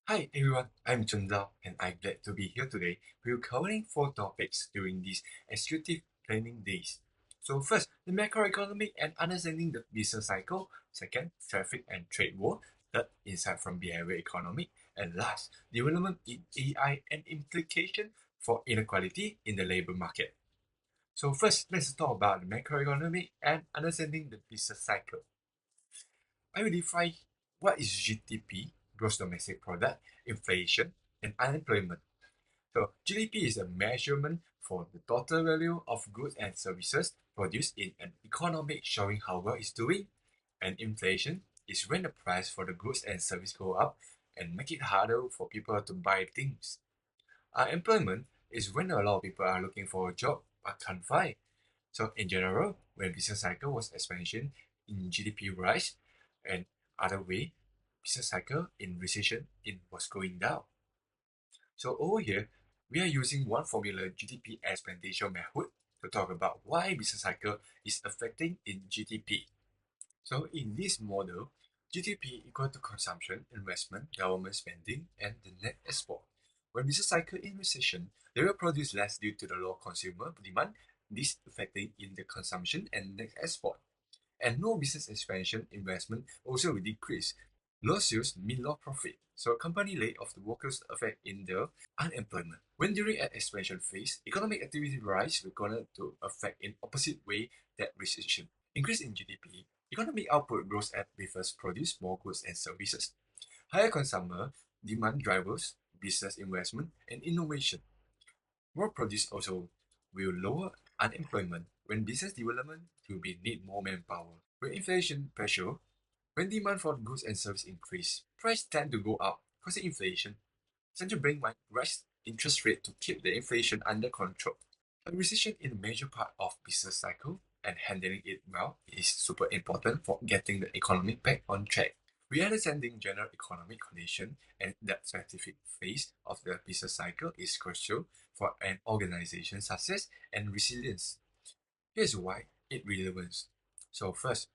Hi everyone, I'm Chenzhao and I'm glad to be here today. We're covering four topics during these executive planning days. So first, the macroeconomic and understanding the business cycle. Second, traffic and trade war. Third, insight from behavior economic. And last, development in AI and implication for inequality in the labor market. So first, let's talk about the macroeconomic and understanding the business cycle. I will define what is GDP, gross domestic product, inflation, and unemployment. So GDP is a measurement for the total value of goods and services produced in an economy showing how well it's doing. And inflation is when the price for the goods and service go up and make it harder for people to buy things. Unemployment is when a lot of people are looking for a job but can't find. So in general, when business cycle was expansion in GDP rise, and other way, business cycle in recession it was going down. So over here, we are using one formula GDP expansion method to talk about why business cycle is affecting in GDP. So in this model, GDP equal to consumption, investment, government spending, and the net export. When business cycle in recession, they will produce less due to the low consumer demand, this affecting in the consumption and net export. And no business expansion investment also will decrease. Low sales mean low profit. So company lay off the workers affect in the unemployment. When during an expansion phase, economic activity rise will gonna to affect in opposite way that recession. Increase in GDP, economic output grows as business produce more goods and services. Higher consumer demand drivers, business investment and innovation. More produce also will lower unemployment. When business development will be need more manpower. When inflation pressure, when demand for goods and services increase, price tend to go up, causing inflation. Central bank might raise interest rate to keep the inflation under control. A recession is a major part of business cycle and handling it well is super important for getting the economy back on track. We understanding general economic condition and that specific phase of the business cycle is crucial for an organization's success and resilience. Here's why it relevant. So first,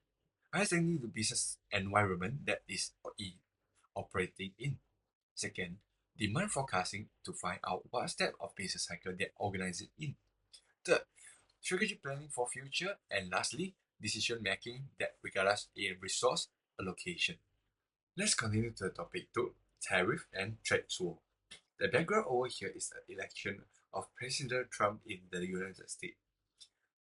understanding the business environment that is operating in. Second, demand forecasting to find out what step of business cycle that organize it in. Third, strategic planning for future. And lastly, decision making that regards in resource allocation. Let's continue to the topic 2, tariff and trade war. The background over here is the election of President Trump in the United States.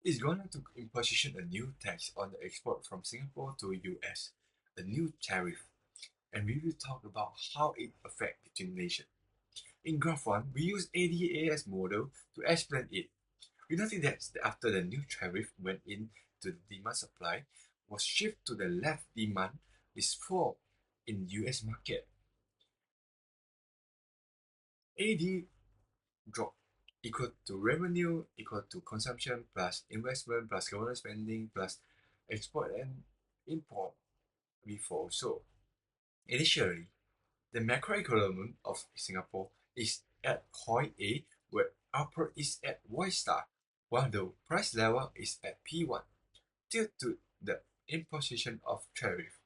It's going to imposition a new tax on the export from Singapore to US, a new tariff, and we will talk about how it affects between nations. In graph 1, we use ADAS model to explain it. We notice that after the new tariff went into the demand supply was shift to the left, demand is fall in US market. AD drop equal to revenue equal to consumption plus investment plus government spending plus export and import before. So initially, the macroeconomy of Singapore is at point A where output is at Y star, while the price level is at P1 due to the imposition of tariff.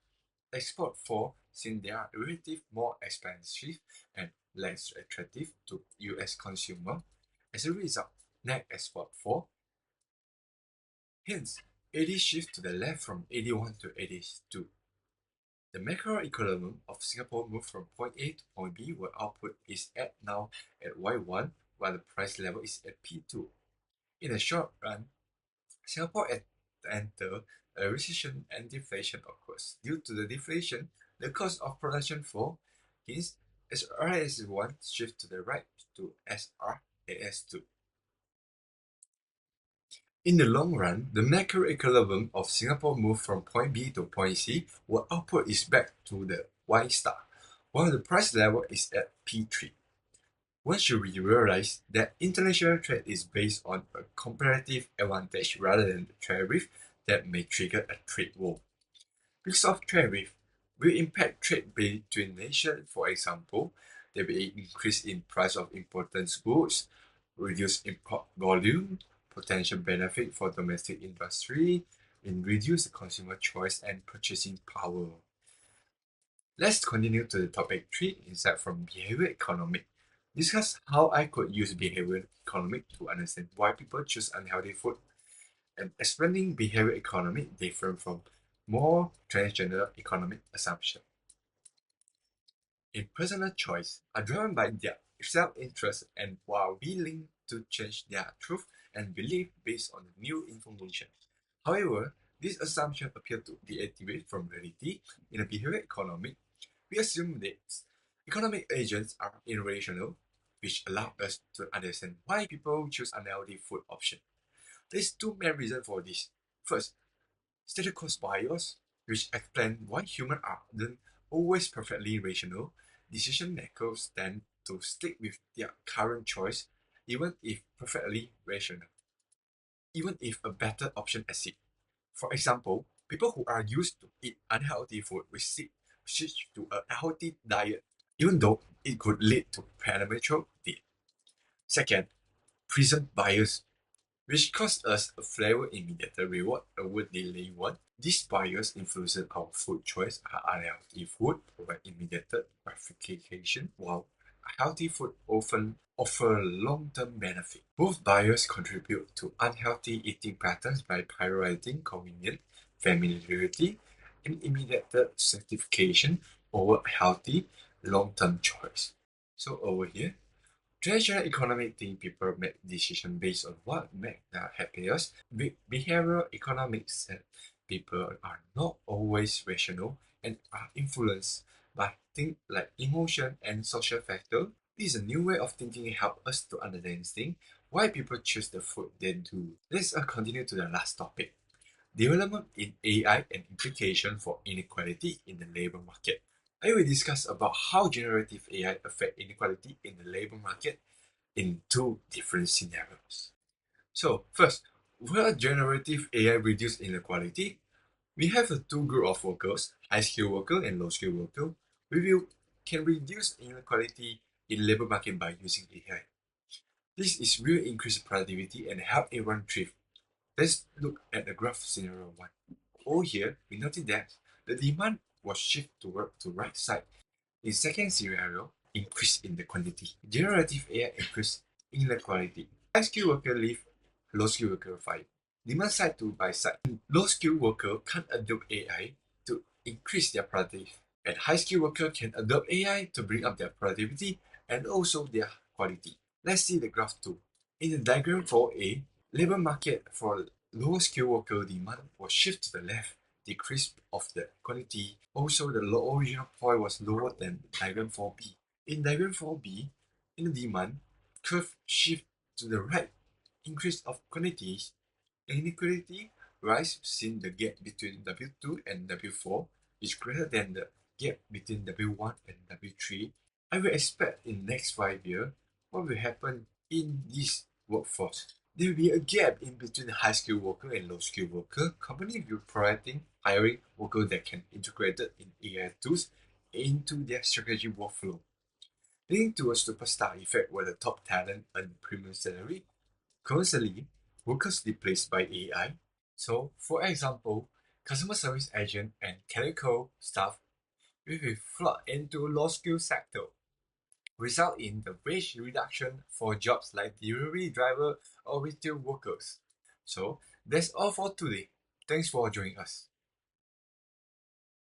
Export fall since they are relatively more expensive and less attractive to US consumer. As a result, net export fall. Hence, AD shift to the left from 81 to 82. The macroeconomy of Singapore moved from point A to point B where output is at now at Y1 while the price level is at P2. In the short run, Singapore enter a recession and deflation occurs. Due to the deflation, the cost of production fall. Hence, SRAS1 shift to the right to SRAS2. In the long run, the macro equilibrium of Singapore moved from point B to point C, where output is back to the Y star, while the price level is at P3. One should realize that international trade is based on a comparative advantage rather than the tariff that may trigger a trade war. Because of tariff will impact trade between nations. For example, there will be increase in price of important goods, reduce import volume, potential benefit for domestic industry, and reduce the consumer choice and purchasing power. Let's continue to the topic 3 insight from behavior economic. Discuss how I could use behavior economic to understand why people choose unhealthy food and explaining behavior economic different from more traditional economic assumption. In personal choice are driven by their self-interest and are willing to change their truth and belief based on new information. However, this assumption appear to deviate from reality. In a behavior economic, we assume that economic agents are irrational, which allow us to understand why people choose unhealthy food option. There's two main reasons for this. First, status quo bias, which explain why humans aren't always perfectly rational. Decision makers tend to stick with their current choice, even if perfectly rational, even if a better option exists. For example, people who are used to eat unhealthy food will switch to a healthy diet, even though it could lead to premature death. Second, prison bias, which cause us a flavor immediate reward over delay one. These bias influences our food choice. Unhealthy food provide immediate gratification, while healthy food often offer long-term benefit. Both bias contribute to unhealthy eating patterns by prioritizing convenience, familiarity, and immediate satisfaction over healthy long-term choice. So over here, traditional economic think people make decisions based on what makes them happiest. Behavioral economics said people are not always rational and are influenced by things like emotion and social factors. This is a new way of thinking help us to understand why people choose the food they do. Let's continue to the last topic. Development in AI and implication for inequality in the labor market. I will discuss about how generative AI affect inequality in the labor market in two different scenarios. So first, will generative AI reduce inequality? We have a two group of workers, high skilled worker and low skilled worker. Can reduce inequality in labor market by using AI. This is will increase productivity and help everyone thrive. Let's look at the graph scenario 1. Over here, we notice that the demand was shifted to right side. In second scenario, increase in the quantity. Generative AI increase inequality. High skilled worker leave, low skilled worker fight. Demand side to buy side. Low skilled worker can't adopt AI to increase their productivity. And high skilled worker can adopt AI to bring up their productivity and also their quality. Let's see the graph 2. In the diagram 4a, labor market for low skilled worker demand was shift to the left, decrease of the quantity. Also, the original point was lower than diagram 4b. In diagram 4b, in the demand, curve shift to the right, increase of quantities. Inequality rise since the gap between W2 and W4 is greater than the gap between W1 and W3. I will expect in next 5 years what will happen in this workforce. There will be a gap in between high skilled worker and low skilled worker. Company will prioritizing hiring workers that can integrate in AI tools into their strategy workflow, leading to a superstar effect where the top talent earn premium salary. Conversely, workers replaced by AI. So, for example, customer service agent and technical staff will flood into low skill sector, result in the wage reduction for jobs like delivery driver or retail workers. So that's all for today. Thanks for joining us.